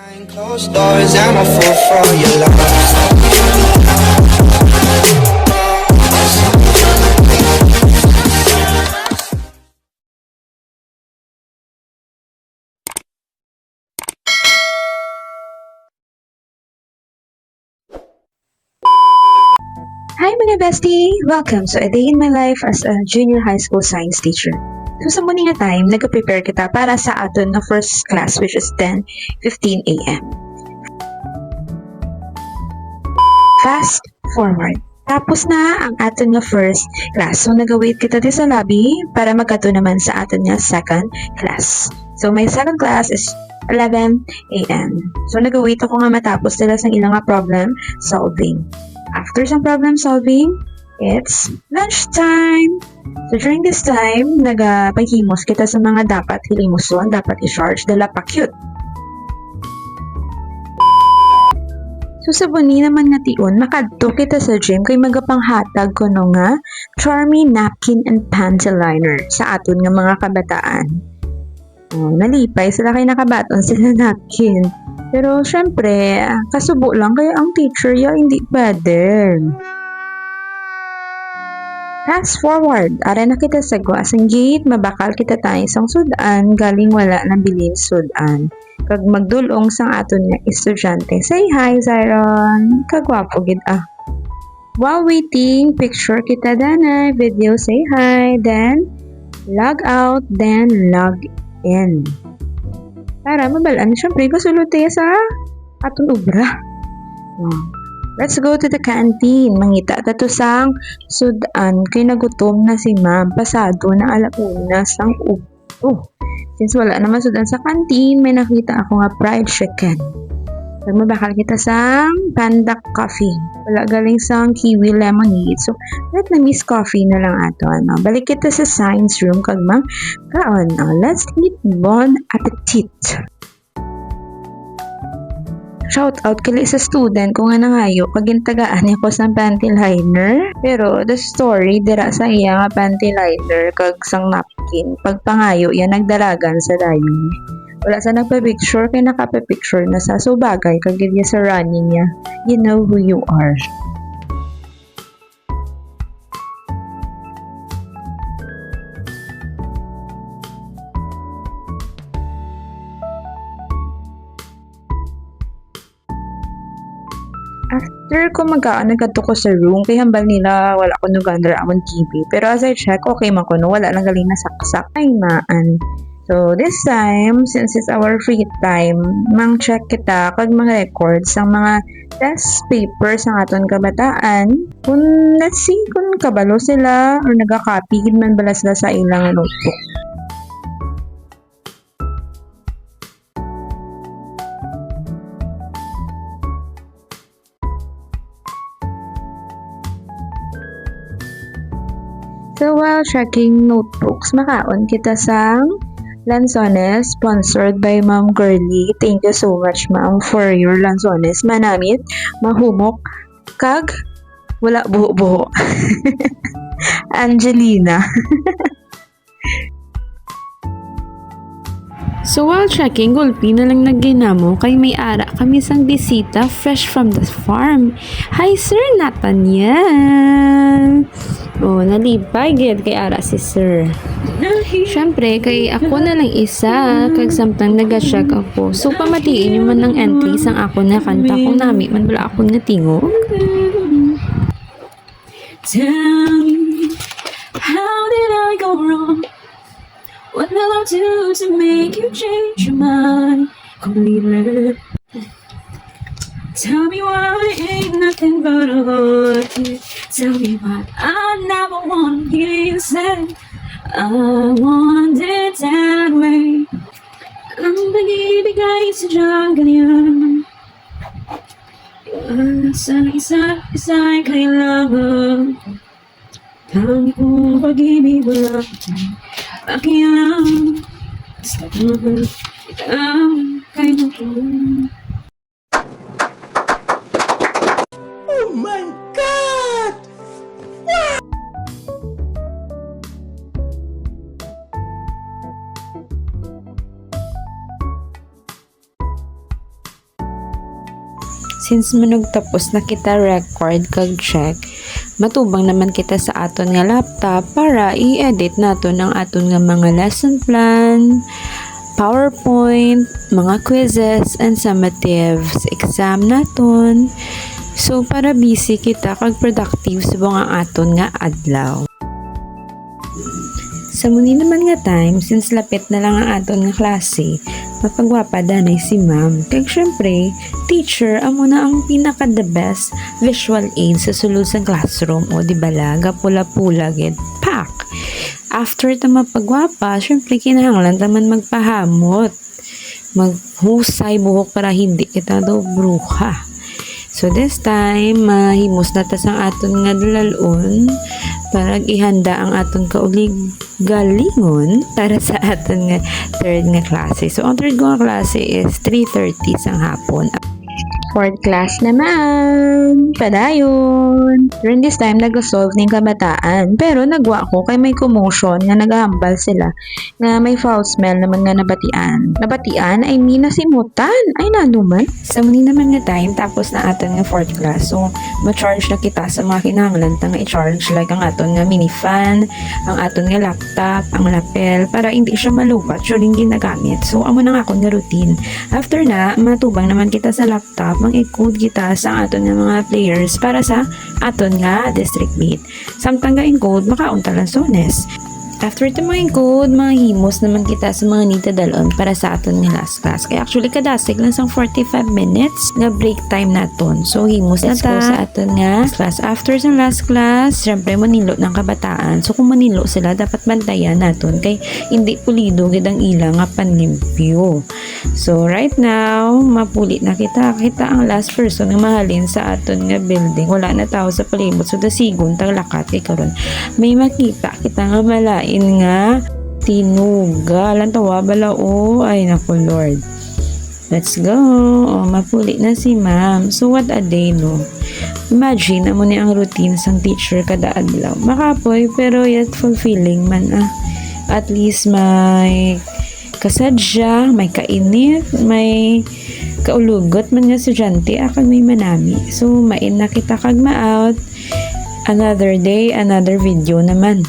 Behind closed doors, I'm a fool for your love. Hi mga bestie! Welcome to a day in my life as a junior high school science teacher. So sa muna nga time, nag-prepare kita para sa aton na first class which is 10:15 a.m. Fast forward. Tapos na ang aton nga first class. So nag-wait kita di sa lobby para magkato naman sa aton nga second class. So my second class is 11 a.m. So nag-wait ako nga matapos nila sa ilang nga problem solving. After some problem solving, it's lunchtime. So during this time, nagpahimos kita sa mga dapat hilimuson, dapat i-charge dala pa cute. So sa buni naman nga tion, makadto kita sa gym kay magapanghatag ko no nga Charmy napkin and panty liner sa aton nga mga kabataan. Nalipay sila kay nakabaton sila napkin. Pero syempre, kasubo lang kaya ang teacher hindi pwede. Fast forward, ara na kita sa guasang gate, mabakal kita tayo sang sudan, galing wala na bilin sudan. Kag magdulong sang aton nga estudyante, say hi Zyron, kagwapo gid ah. While waiting, picture kita danay, video say hi, then log out, then log in. Para mabalaan, syempre, kasulod tayo sa aton ubra. Let's go to the canteen. Mangita tato sang sudan kay nagutom na si ma'am. Pasado na alauna sang ubro. Since wala naman sudan sa canteen, may nakita ako nga fried chicken. Nagmabakal kita sang panda coffee. Wala galing sang kiwi lemonade. So, let na miss coffee na lang ato. Balik kita sa science room kag mang kaon. Let's eat bon appetit. Shout out kali sa student ko nga nangayo kagintagaan niya ko sang panty liner. Pero the story dira sa iya nga panty liner kag sang napkin. Pagpangayo yan nagdalagan sa dayon. Wala sa nagpa-picture kay nakapa-picture na sa so bagay kag niya sa running niya. You know who you are. After ko mag-aan, nagkadto ko sa room, kay hambal nila, wala ko nugandra amon TV. Pero as I check, okay man ko no, wala lang galing na saksak ay maan. So this time, since it's our free time, mang check kita kag mga records ang mga test papers ng aton kabataan. Kung let's see kung kabalo sila or nagaka-copy gid man bala sila sa ilang notebook. So while checking notebooks, makaon kita sang Lanzones, sponsored by Ma'am Girly. Thank you so much, Ma'am, for your Lanzones. Manamit, mahumok, kag, wala buho-buho. Angelina. So while checking, gulpi na lang nagginamo kay may ara kami sang bisita fresh from the farm. Hi Sir Nathaniel! Nalipay gid kay ara si Sir. Syempre, kay ako na lang isa, kag samtang nag-check ako. So, pamatiin yung man ng entries ang ako na kanta kung nami, man bala akong natingog. Tell me, how did I go wrong? What did I do to make you change your mind completely? Tell me why ain't nothing but a heartache. Tell me what I never want to hear you say. I want it that way. Ang pag-ibig ay sadyang ganyan. Sa isa-isa'y kailangan. Tangi kong pag-ibig wala pakialam. Basta naman ikaw kay naman. Oh my God! Since manugtapos na kita record kag check, matubang naman kita sa aton nga laptop para i-edit naton ang aton nga mga lesson plan, PowerPoint, mga quizzes, and summatives, exam naton. So, para busy kita kag productive sa mga aton nga adlaw. Sa muni naman nga time, since lapit na lang ang aton nga klase, mapagwapa danay si ma'am. Kaya syempre, teacher, amo na ang pinaka the best visual aid sa sulod sa classroom. O di bala, gapula-pula, get pak. After ta mapagwapa, syempre kinahanglan taman magpahamot. Maghusay buhok para hindi kita daw bruha. So this time, mahimos na ta sang aton nga dulalon para ihanda ang aton kaulig-galingon para sa aton nga third nga klase. So ang third nga klase is 3:30 sang hapon. Fourth class naman. Padayon. During this time, nag-solve ng kabataan. Pero nagwa ko kay may commotion nga nagahambal sila nga may foul smell naman nga nabatian. Nabatian ay minasimutan. Ay nanuman. Sa muni naman nga time, tapos na aton nga fourth class. So, ma-charge na kita sa mga kinahanglan nga i-charge like ang aton nga mini fan, ang aton nga laptop, ang lapel, para hindi siya malubat during ginagamit. So, amo na nga akong nga routine. After na, matubang naman kita sa laptop, mang-i-code kita sa aton nga mga players para sa aton nga district meet. Samtang nga in-code, makaunta lang sones. After ito mga in-code, mga himos naman kita sa mga nita dalon para sa aton nga last class. Kaya actually kadasig lang sang 45 minutes nga break time naton. So himos na ta sa aton nga class. After sa last class, syempre manilo ng kabataan. So kung manilo sila, dapat bantayan naton kay hindi pulido gid ang ilang nga panlimpyo. So right now, mapulit na kita. Kita ang last person nga mahalin sa aton nga building. Wala na tao sa palibot. So dasigon tang lakat kay karon. May makita kita nga malain nga tinuga. Lantawa bala o. Ay naku Lord. Let's go. O, mapuli na si ma'am. So what a day no. Imagine amo ni ang routine sang teacher kada adlaw. Makapoy pero yet fulfilling man At least may kasadya, may kainit, may kaulugot man nga estudyante kag may manami. So main na kita kag ma-out. Another day, another video naman.